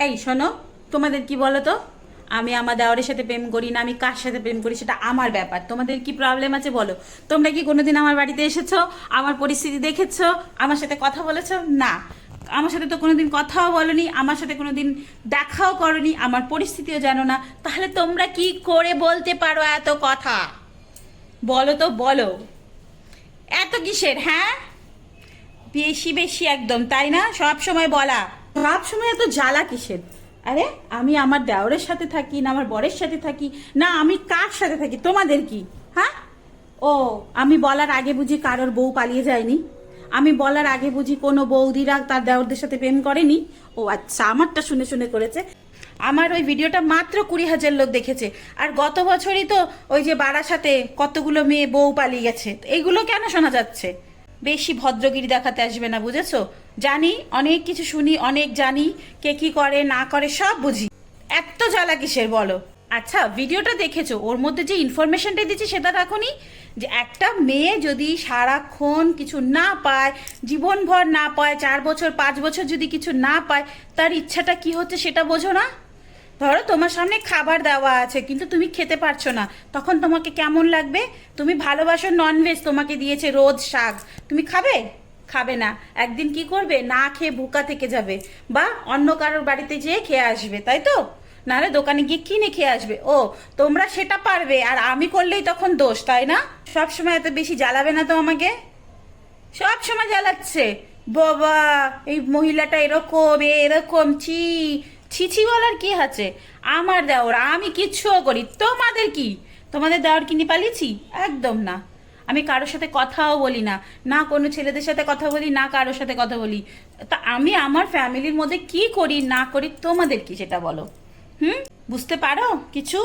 এই শোনো, তোমাদের কি বলো তো? আমি আমার দেওরের সাথে প্রেম করি না, আমি কার সাথে প্রেম করি সেটা আমার ব্যাপার। তোমাদের কি প্রবলেম আছে বলো? তোমরা কি কোনোদিন আমার বাড়িতে এসেছো, আমার পরিস্থিতি দেখেছো, আমার সাথে কথা বলেছো? না, আমার সাথে তো কোনোদিন কথাও বলনি, আমার সাথে কোনোদিন দেখাও করনি, আমার পরিস্থিতিও জানো না। তাহলে তোমরা কি করে বলতে পারো এত কথা? বলো তো, বলো। এত কিসের, হ্যাঁ? বেশি বেশি একদম, তাই না? সব সময় বলা, সব সময় এত জ্বালা কিসের? আরে আমি আমার দেওরের সাথে থাকি না, আমার বরের সাথে থাকি না, আমি কার সাথে থাকি? তোমাদের কি? হ্যাঁ? ও, আমি বলার আগে বুঝি কারোর বউ পালিয়ে যায়নি? আমি বলার আগে বুঝি কোনো বৌদিরা তার দেওরদের সাথে প্রেম করেনি? ও আচ্ছা, আমারটা শুনে শুনে করেছে। আমার ওই ভিডিওটা মাত্র 20,000 লোক দেখেছে। আর গত বছরই তো ওই যে বারাসাতে কতগুলো মেয়ে বউ পালিয়ে গেছে। এইগুলো কেন শোনা যাচ্ছে? বেশি ভদ্রগিরি দেখাতে আসবে না, বুঝেছো? জানি, অনেক কিছু শুনি, অনেক জানি, কে কি করে না করে সব বুঝি। এত জ্বালা কিসের বলো? আচ্ছা, ভিডিওটা দেখেছো, ওর মধ্যে যে ইনফরমেশনটা দিচ্ছে সেটা দেখোনি? যে একটা মেয়ে যদি সারাক্ষণ কিছু না পায়, জীবনভর না পায়, 4 বছর 5 বছর যদি কিছু না পায়, তার ইচ্ছাটা কি হচ্ছে সেটা বোঝো না? ধরো তোমার সামনে খাবার দেওয়া আছে কিন্তু তুমি খেতে পারছো না, তখন তোমাকে কেমন লাগবে? তুমি ভালোবাসো ননভেজ, তোমাকে দিয়েছে রোজ শাক, তুমি খাবে? খাবে না। একদিন কি করবে? না খেয়ে ভুকা থেকে যাবে, বা অন্য কারোর বাড়িতে যেয়ে খেয়ে আসবে, তাই তো? নাহলে দোকানে গিয়ে কিনে খেয়ে আসবে। ও, তোমরা সেটা পারবে আর আমি করলেই তখন দোষ, তাই না? সব সময় এত বেশি জ্বালাবে না তো আমাকে। সব সময় জ্বালাচ্ছে। বাবা, এই মহিলাটা এরকম, এরকম, ছি। ছি ছি বলার কি আছে? আমার দেওর, আমি কিচ্ছুও করি, তোমাদের কি? তোমাদের দেওর কিনে পালিয়েছি? একদম না। আমি কারোর সাথে কথাও বলি না, না কোনো ছেলেদের সাথে কথা বলি, না কারোর সাথে কথা বলি। তা আমি আমার ফ্যামিলির মধ্যে কি করি না করি তোমাদের কি সেটা বলো? হুম? বুঝতে পারো কিছু?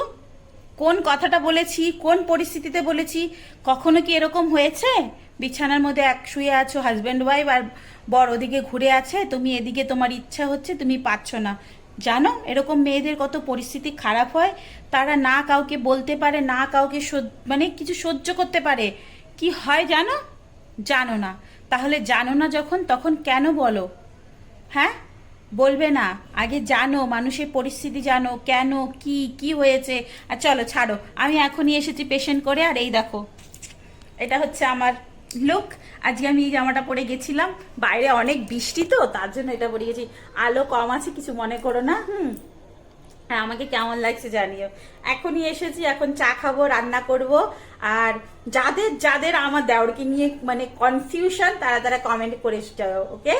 কোন কথাটা বলেছি, কোন পরিস্থিতিতে বলেছি? কখনো কি এরকম হয়েছে বিছানার মধ্যে এক শুয়ে আছো, হাজব্যান্ড ওয়াইফ, আর বর ওদিকে ঘুরে আছে, তুমি এদিকে তোমার ইচ্ছা হচ্ছে, তুমি পাচ্ছ না? জানো এরকম মেয়েদের কত পরিস্থিতি খারাপ হয়? তারা না কাউকে বলতে পারে, না কাউকে মানে কিছু সহ্য করতে পারে। কি হয় জানো? জানো না? তাহলে জানো না যখন, তখন কেন বলো? হ্যাঁ, বলবে না? আগে জানো, মানুষের পরিস্থিতি জানো, কেন কি কি হয়েছে। আর চলো ছাড়ো, আমি এখনই এসেছি পেশেন্ট করে। আর এই দেখো, এটা হচ্ছে আমার লুক। আজকে আমি এই জামাটা পরে গেছিলাম, বাইরে অনেক বৃষ্টি তো তার জন্য এটা পরে গেছি। আলো কম আছে, কিছু মনে করো না। হ্যাঁ, আমাকে কেমন লাগছে জানিও। এখনই এসেছি, এখন চা খাবো, রান্না করব। আর যাদের যাদের আমার দেওরকে নিয়ে মানে কনফিউশন, তারা তারা কমেন্ট করে যাও, ওকে?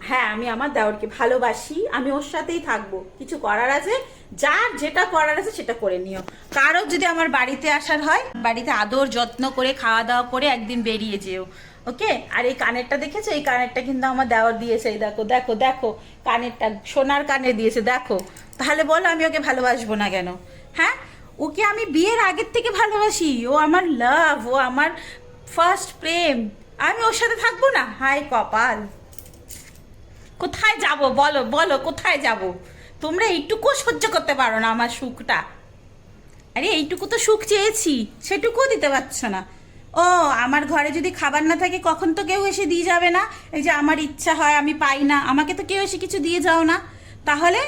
হ্যাঁ, আমি আমার দেওরকে ভালোবাসি, আমি ওর সাথেই থাকবো। কিছু করার আছে, যার যেটা করার আছে সেটা করে নিও। কারো যদি আমার বাড়িতে আসার হয়, বাড়িতে আদর যত্ন করে খাওয়া দাওয়া করে একদিন বেরিয়ে যেও, ওকে? আর এই কানেরটা দেখেছো? এই কানেরটা কিন্তু আমার দেওর দিয়েছে। এই দেখো দেখো দেখো, কানেরটা সোনার কানের দিয়েছে, দেখো। তাহলে বলো আমি ওকে ভালোবাসবো না কেন? হ্যাঁ, ওকে আমি বিয়ের আগের থেকে ভালোবাসি। ও আমার লাভ, ও আমার ফার্স্ট প্রেম। আমি ওর সাথে থাকবো না? হায় কপাল! কোথায় যাব বলো, বলো কোথায় যাব? তোমরা এইটুকুও সহ্য করতে পারো না আমার সুখটা? আরে এইটুকু তো সুখ চেয়েছি, সেটুকুও দিতে পারছো না। ও, আমার ঘরে যদি খাবার না থাকে কখন তো কেউ এসে দিয়ে যাবে না? এই যে আমার ইচ্ছা হয় আমি পাই না, আমাকে তো কেউ এসে কিছু দিয়ে যাও না। তাহলে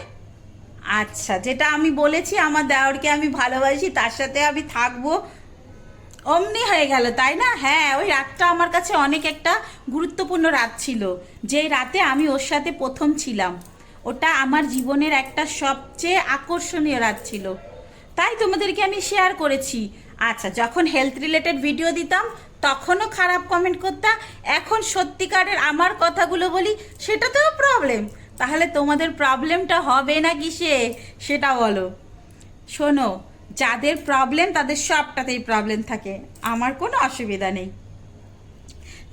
আচ্ছা, যেটা আমি বলেছি আমার দেওরকে আমি ভালোবাসি, তার সাথে আমি থাকবো, অমনি হয়ে গেল, তাই না? হ্যাঁ, ওই রাতটা আমার কাছে অনেক একটা গুরুত্বপূর্ণ রাত ছিল। যে রাতে আমি ওর সাথে প্রথম ছিলাম, ওটা আমার জীবনের একটা সবচেয়ে আকর্ষণীয় রাত ছিল। তাই তোমাদেরকে আমি শেয়ার করেছি। আচ্ছা, যখন হেলথ রিলেটেড ভিডিও দিতাম তখনও খারাপ কমেন্ট করতাম, এখন সত্যিকারের আমার কথাগুলো বলি, সেটাতেও প্রবলেম। তাহলে তোমাদের প্রবলেমটা হবে না কিসে সেটা বলো? শোনো, যাদের প্রবলেম তাদের সবটাতেই প্রবলেম থাকে, আমার কোনো অসুবিধা নেই।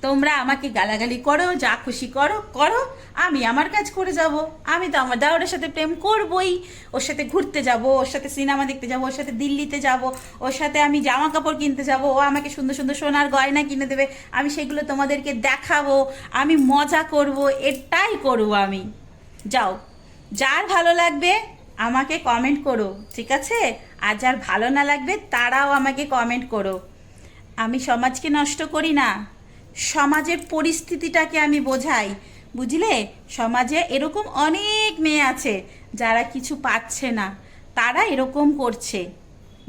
তোমরা আমাকে গালাগালি করো, যা খুশি করো করো, আমি আমার কাজ করে যাব। আমি তো আমার দেওরের সাথে প্রেম করবই। ওর সাথে ঘুরতে যাব, ওর সাথে সিনেমা দেখতে যাব, ওর সাথে দিল্লিতে যাব, ওর সাথে আমি জামা কাপড় কিনতে যাব, ও আমাকে সুন্দর সুন্দর সোনার গয়না কিনে দেবে, আমি সেগুলো তোমাদেরকে দেখাবো, আমি মজা করব, এটাই করব আমি। যাও, যার ভালো লাগবে আমাকে কমেন্ট করো, ঠিক আছে? আর যার ভালো না লাগবে তারাও আমাকে কমেন্ট করো। আমি সমাজকে নষ্ট করি না, সমাজের পরিস্থিতিটাকে আমি বোঝাই। বুঝলে? সমাজে এরকম অনেক মেয়ে আছে যারা কিছু পাচ্ছে না, তারা এরকম করছে,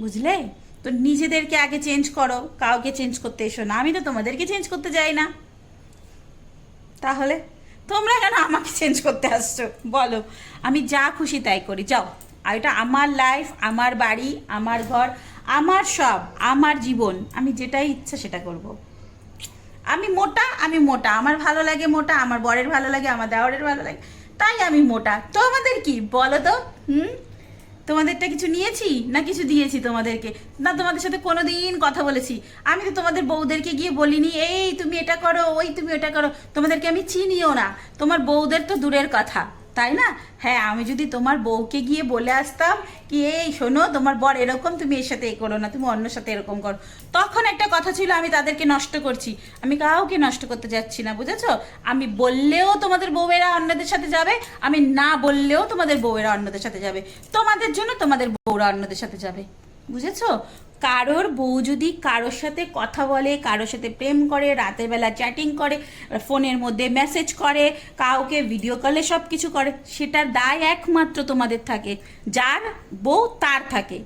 বুঝলে? তো নিজেদেরকে আগে চেঞ্জ করো, কাউকে চেঞ্জ করতে এসো না। আমি তো তোমাদেরকে চেঞ্জ করতে যাই না, তাহলে তোমরা কেন আমাকে চেঞ্জ করতে আসছো বলো? আমি যা খুশি তাই করি, যাও। আর এটা আমার লাইফ, আমার বাড়ি, আমার ঘর, আমার সব, আমার জীবন, আমি যেটাই ইচ্ছা সেটা করব। আমি মোটা, আমি মোটা, আমার ভালো লাগে মোটা, আমার বরের ভালো লাগে, আমার দেওরের ভালো লাগে, তাই আমি মোটা। তোমাদের কি বলো তো? হুম, তোমাদেরটা কিছু নিয়েছি না কিছু দিয়েছি তোমাদেরকে? না তোমাদের সাথে কোনোদিন কথা বলেছি? আমি তো তোমাদের বউদেরকে গিয়ে বলিনি এই তুমি এটা করো, ওই তুমি এটা করো। তোমাদেরকে আমি চিনিও না, তোমার বউদের তো দূরের কথা, তাই না? হ্যাঁ, আমি যদি তোমার বউকে গিয়ে বলে আসতাম কি এই শোনো তোমার বর এরকম, তুমি এর সাথে এ করো না, তুমি অন্যর সাথে এরকম করো, তখন একটা কথা ছিল আমি তাদেরকে নষ্ট করছি। আমি কাউকে নষ্ট করতে যাচ্ছি না, বুঝেছো? আমি বললেও তোমাদের বউয়েরা অন্যদের সাথে যাবে, আমি না বললেও তোমাদের বউয়েরা অন্যদের সাথে যাবে, তোমাদের জন্য তোমাদের বউরা অন্যদের সাথে যাবে, বুঝেছো? কারোর বউ যদি কারোর সাথে কথা বলে, কারোর সাথে প্রেম করে, রাতের বেলা চ্যাটিং করে, ফোনের মধ্যে মেসেজ করে, কাউকে ভিডিও কলে সব কিছু করে, সেটার দায় একমাত্র তোমাদের থাকে। যার বউ তার থাকে,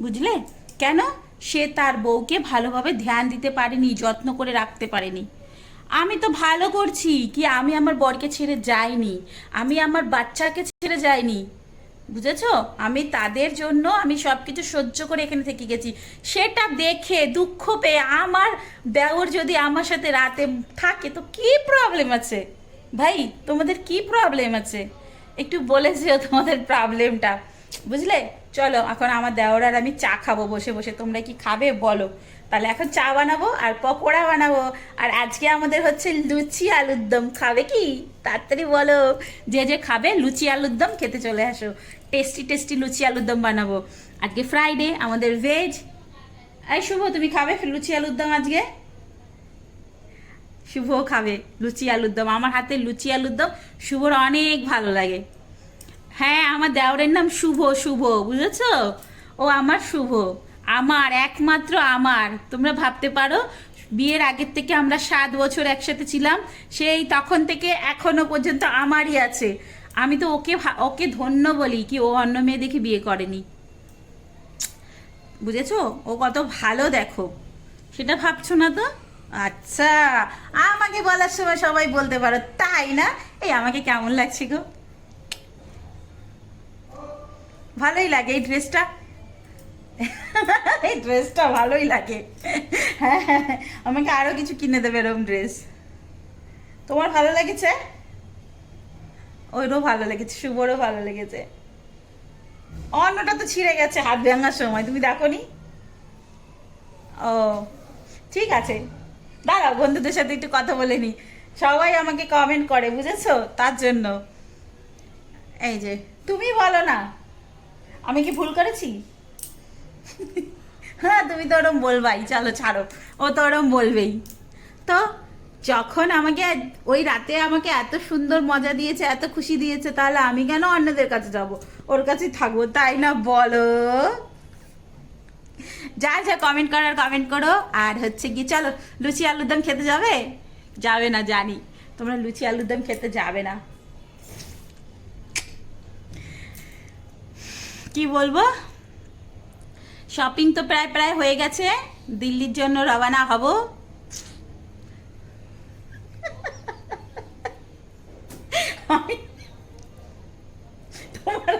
বুঝলে? কেন? সে তার বউকে ভালোভাবে ধ্যান দিতে পারেনি, যত্ন করে রাখতে পারেনি। আমি তো ভালো করছি কি, আমি আমার বরকে ছেড়ে যাইনি, আমি আমার বাচ্চাকে ছেড়ে যাইনি, বুঝেছো? আমি তাদের জন্য আমি সব কিছু সহ্য করে এখানে থেকে গেছি। সেটা দেখে দুঃখ পেয়ে আমার দেওর যদি আমার সাথে রাতে থাকে তো কি প্রবলেম আছে ভাই? তোমাদের কি প্রবলেম আছে? একটু বলেছিও তোমাদের প্রবলেমটা, বুঝলে? চলো এখন আমার দেওর আর আমি চা খাবো বসে বসে, তোমরা কি খাবে বলো? তাহলে এখন চা বানাবো আর পকোড়া বানাবো, আর আজকে আমাদের হচ্ছে লুচি আলুর দম। খাবে কি? তাড়াতাড়ি বলো, যে যে খাবে লুচি আলুর দম খেতে চলে আসো। টেস্টি টেস্টি লুচি আলুর দম বানাবো। আজকে ফ্রাইডে, আমাদের ভেজ। এই শুভ, তুমি খাবে লুচি আলুর দম আজকে? শুভ খাবে লুচি আলুর দম, আমার হাতে লুচি আলুর দম শুভর অনেক ভালো লাগে। হ্যাঁ, আমার দেওরের নাম শুভ, শুভ, বুঝেছো? ও আমার শুভ, আমার একমাত্র আমার। তোমরা ভাবতে পারো বিয়ের আগের থেকে আমরা 7 বছর একসাথে ছিলাম, সেই তখন থেকে এখনো পর্যন্ত আমারই আছে। আমি তো ওকে ওকে ধন্য বলি কি ও অন্য মেয়ে দেখে বিয়ে করেনি, বুঝেছো? ও কত ভালো দেখো, সেটা ভাবছো না তো? আচ্ছা, আমাকে বলার সময় সবাই বলতে পারো তাই না? এই আমাকে কেমন লাগছে গো? ভালোই লাগে এই ড্রেসটা, এই ড্রেসটা ভালোই লাগে। হ্যাঁ হ্যাঁ হ্যাঁ, আমাকে আরো কিছু কিনে দেবে এরকম ড্রেস। তোমার ভালো লেগেছে? ওইরও ভালো লেগেছে, শুভরও ভালো লেগেছে। অন্যটা তো ছিঁড়ে গেছে হাত ভাঙার সময়, তুমি দেখোনি? ও ঠিক আছে, দাঁড়াও বন্ধুদের সাথে একটু কথা বলে নি। সবাই আমাকে কমেন্ট করে, বুঝেছো? তার জন্য এই যে তুমি বলো না, আমি কি ভুল করেছি? হ্যাঁ, তুমি তো ওরম বলবাই, চলো ছাড়ো, ও তো ওরম বলবেই। তো যখন আমাকে ওই রাতে আমাকে এত সুন্দর মজা দিয়েছে, এত খুশি দিয়েছে, তাহলে আমি কেন অন্যদের কাছে যাব? ওর কাছেই থাকবো, তাই না বলো? যা যা কমেন্ট করার কমেন্ট করো। আর হচ্ছে কি, চলো লুচি আলুর দম খেতে যাবে? যাবে না জানি, তোমরা লুচি আলুর দম খেতে যাবে না। কি বলবো, শপিং তো প্রায় প্রায় হয়ে গেছে, দিল্লির জন্য রওনা হব। তোমার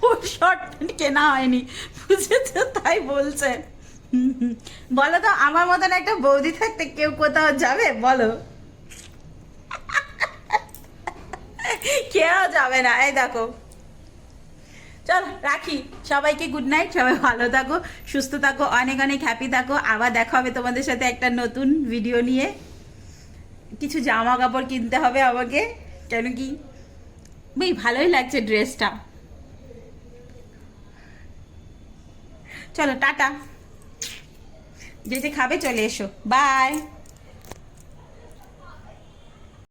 ওর শর্ট প্যান্ট কেনা হয়নি, বুঝেছো? তাই বলছে। বলো তো, আমার মতন একটা বৌদি থাকতে কেউ কোথাও যাবে বলো? কেউ যাবে না। এই দেখো, চল রাখি, সবাইকে গুড নাইট, সবাই ভালো থাকো, সুস্থ থাকো, অনেক অনেক হ্যাপি থাকো। আবার দেখা হবে তোমাদের সাথে একটা নতুন ভিডিও নিয়ে। কিছু জামা কাপড় কিনতে হবে আমাকে, কেন কি বেশ ভালোই লাগছে ড্রেসটা। চলো টাটা, যে যে খাবে চলে এসো, বাই।